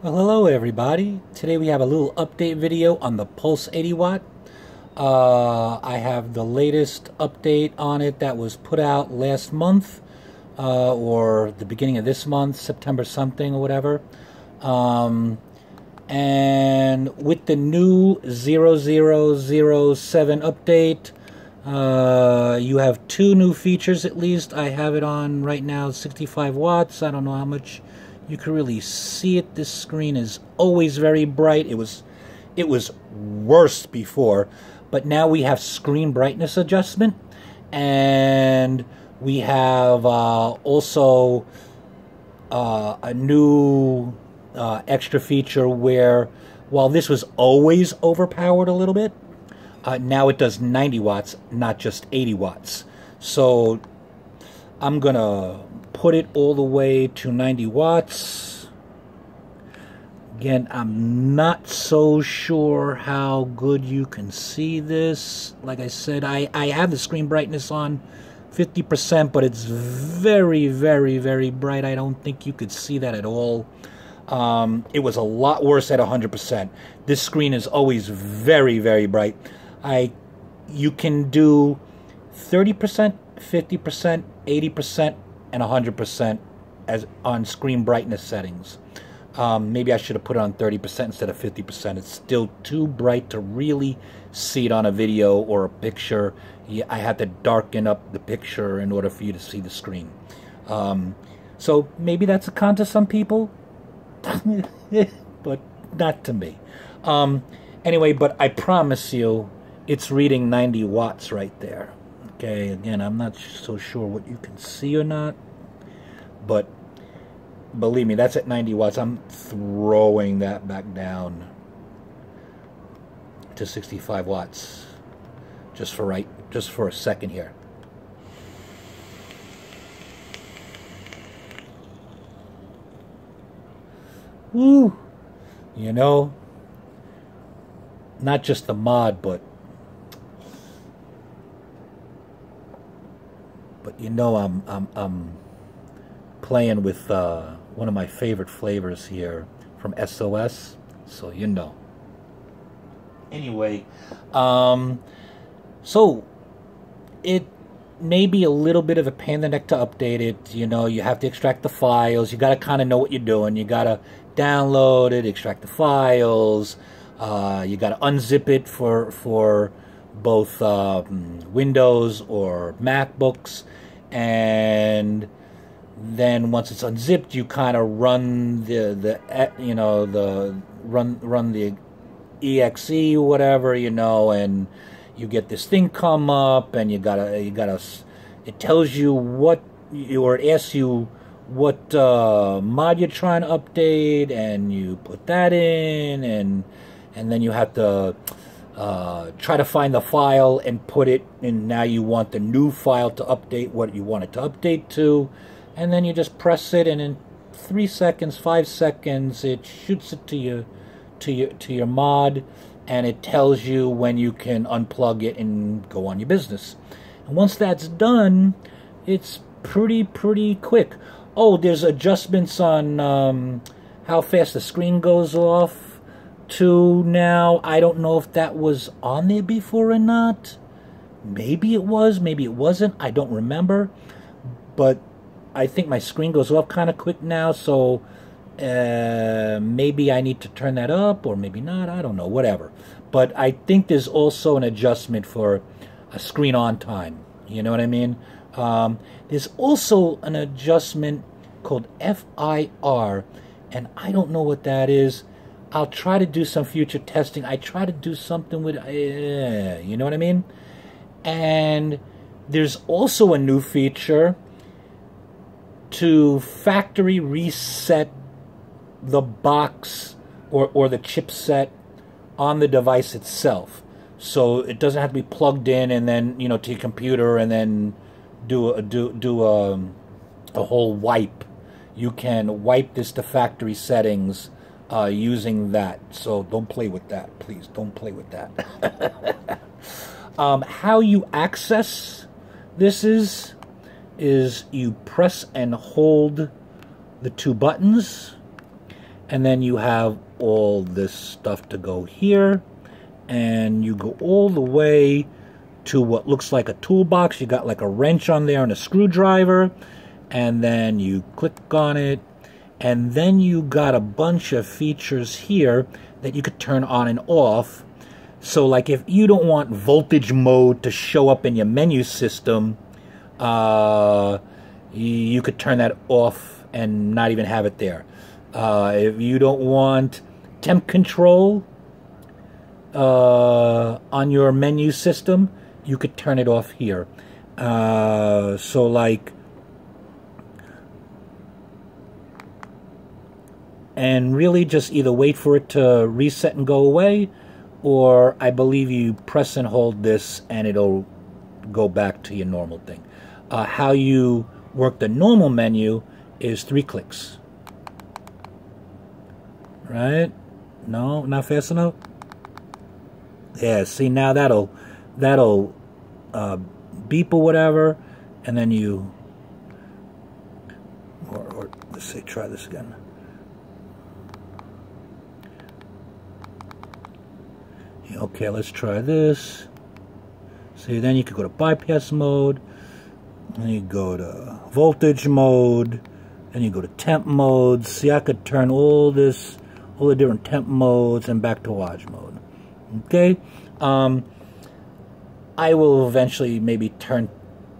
Well, hello everybody. Today we have a little update video on the Pulse 80 watt. I have the latest update on it that was put out last month, or the beginning of this month, September something or whatever. And with the new 0007 update, you have two new features at least. I have it on right now, 65 watts. I don't know how much you can really see it. This screen is always very bright. It was worse before, but now we have screen brightness adjustment, and we have also a new extra feature where, while this was always overpowered a little bit, now it does 90 watts, not just 80 watts. So I'm gonna put it all the way to 90 watts. Again, I'm not so sure how good you can see this. Like I said, I have the screen brightness on 50%, but it's very, very, very bright. I don't think you could see that at all. It was a lot worse at 100%. This screen is always very, very bright. You can do 30%, 50%, 80%, and 100% as on screen brightness settings. Maybe I should have put it on 30% instead of 50%. It's still too bright to really see it on a video or a picture. I had to darken up the picture in order for you to see the screen. So maybe that's a con to some people, but not to me. Anyway, but I promise you, it's reading 90 watts right there. Okay, again, I'm not so sure what you can see or not, but believe me, that's at 90 watts. I'm throwing that back down to 65 watts just for a second here. Woo! You know, not just the mod, but you know, I'm playing with one of my favorite flavors here from SOS, so you know. Anyway, so it may be a little bit of a pain in the neck to update it. You know, you have to extract the files. You got to kind of know what you're doing. You got to download it, extract the files. You got to unzip it for both Windows or MacBooks, and then once it's unzipped, you kind of run the exe or whatever, you know, and you get this thing come up, and you gotta it tells you what, or it asks you what mod you're trying to update, and you put that in, and then you have to try to find the file and put it in. Now you want the new file to update what you want it to update to, and then you just press it, and in 3 seconds, 5 seconds, it shoots it to your mod, and it tells you when you can unplug it and go on your business. And once that's done, it's pretty quick. Oh, there's adjustments on how fast the screen goes off to now. I don't know if that was on there before or not. Maybe it was, maybe it wasn't. I don't remember. But I think my screen goes off kind of quick now, so maybe I need to turn that up, or maybe not. I don't know, whatever. But I think there's also an adjustment for a screen on time. You know what I mean? There's also an adjustment called FIR, and I don't know what that is. I'll try to do some future testing. I try to do something with, you know what I mean? And there's also a new feature to factory reset the box or the chipset on the device itself. So it doesn't have to be plugged in and then, you know, to your computer and then do a whole wipe. You can wipe this to factory settings using that. So don't play with that, please. Don't play with that. How you access this is you press and hold the two buttons, and then you have all this stuff to go here, and you go all the way to what looks like a toolbox. You got like a wrench on there and a screwdriver, and then you click on it, and then you got a bunch of features here that you could turn on and off. So like if you don't want voltage mode to show up in your menu system, you could turn that off and not even have it there. If you don't want temp control on your menu system, you could turn it off here. So like, and really just either wait for it to reset and go away, or I believe you press and hold this and it'll go back to your normal thing. How you work the normal menu is 3 clicks. Right? No, not fast enough? Yeah, see, now that'll beep or whatever, and then you, or let's say, try this again. Okay, let's try this. See, then you could go to bypass mode, then you go to voltage mode, then you go to temp mode. See, I could turn all the different temp modes and back to watch mode. Okay, I will eventually maybe turn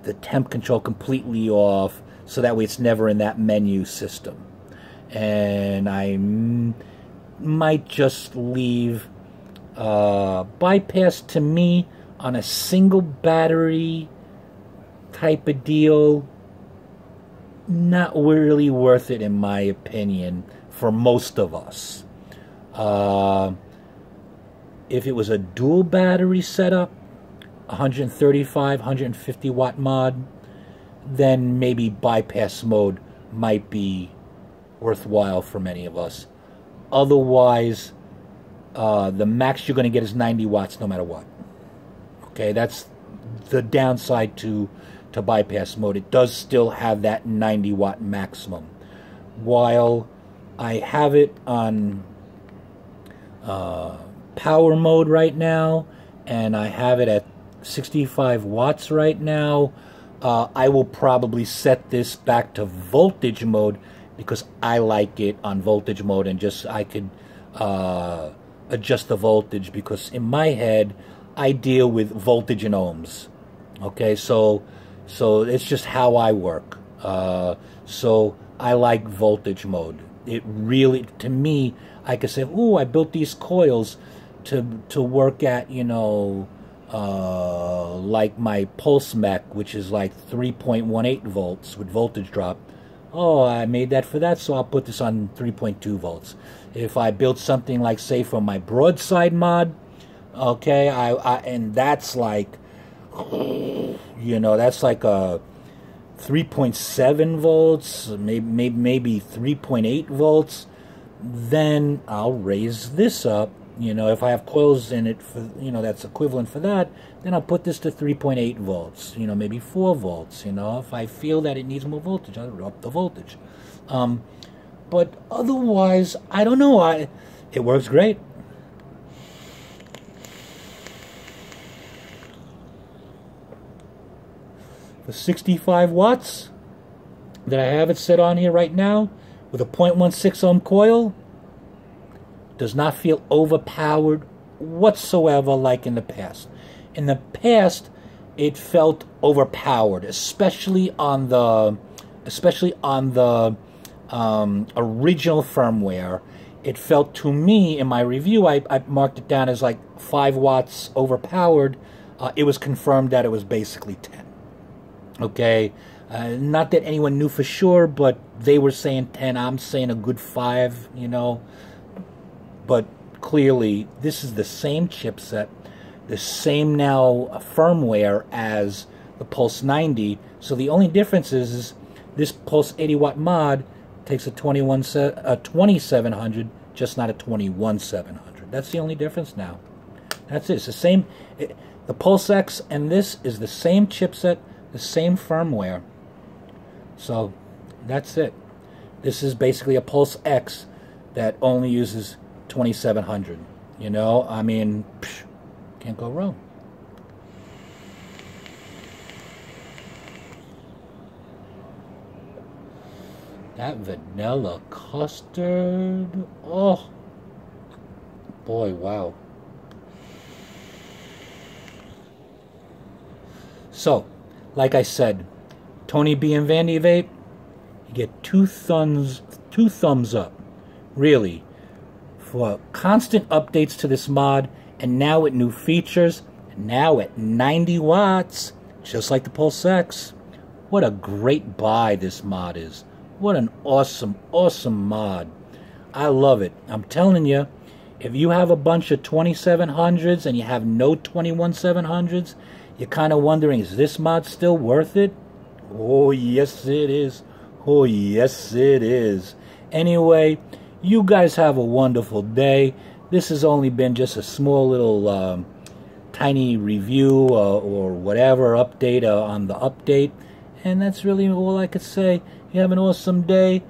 the temp control completely off, so that way it's never in that menu system. And I might just leave bypass, to me, on a single battery type of deal, not really worth it in my opinion for most of us. If it was a dual battery setup, 135, 150 watt mod, then maybe bypass mode might be worthwhile for many of us. Otherwise, the max you're going to get is 90 watts no matter what. Okay, that's the downside to bypass mode. It does still have that 90 watt maximum. While I have it on power mode right now, and I have it at 65 watts right now, I will probably set this back to voltage mode because I like it on voltage mode, and just I could adjust the voltage, because in my head I deal with voltage and ohms. Okay, so it's just how I work. So I like voltage mode. It really, to me, I could say, ooh, I built these coils to work at, you know, like my pulse mech, which is like 3.18 volts with voltage drop. Oh, I made that for that, so I'll put this on 3.2 volts. If I built something like, say, for my broadside mod, okay, and that's like, you know, that's like a 3.7 volts, maybe 3.8 volts, then I'll raise this up. You know, if I have coils in it, for, you know, that's equivalent for that, then I'll put this to 3.8 volts, you know, maybe 4 volts, you know. If I feel that it needs more voltage, I'll up the voltage. But otherwise, I don't know, it works great. For 65 watts that I have it set on here right now, with a 0.16 ohm coil, does not feel overpowered whatsoever like in the past. In the past, it felt overpowered, especially on the original firmware. It felt, to me, in my review, I marked it down as like 5 watts overpowered. It was confirmed that it was basically 10. Okay, not that anyone knew for sure, but they were saying 10. I'm saying a good 5, you know. But clearly, this is the same chipset, the same now firmware as the Pulse 90. So the only difference is this Pulse 80 watt mod takes a 2700, just not a 21700. That's the only difference now. That's it. It's the same. The Pulse X and this is the same chipset, the same firmware. So that's it. This is basically a Pulse X that only uses 2700. You know, I mean, can't go wrong. That vanilla custard, oh boy, wow. So, like I said, Tony B and Vandy Vape, you get two thumbs up, really, for constant updates to this mod, and now with new features, now at 90 watts, just like the Pulse X. What a great buy this mod is. What an awesome, awesome mod. I love it. I'm telling you, if you have a bunch of 2700s and you have no 21700s, you're kind of wondering, is this mod still worth it? Oh, yes it is. Oh, yes it is. Anyway, you guys have a wonderful day. This has only been just a small little tiny review or whatever update on the update. And that's really all I could say. You have an awesome day.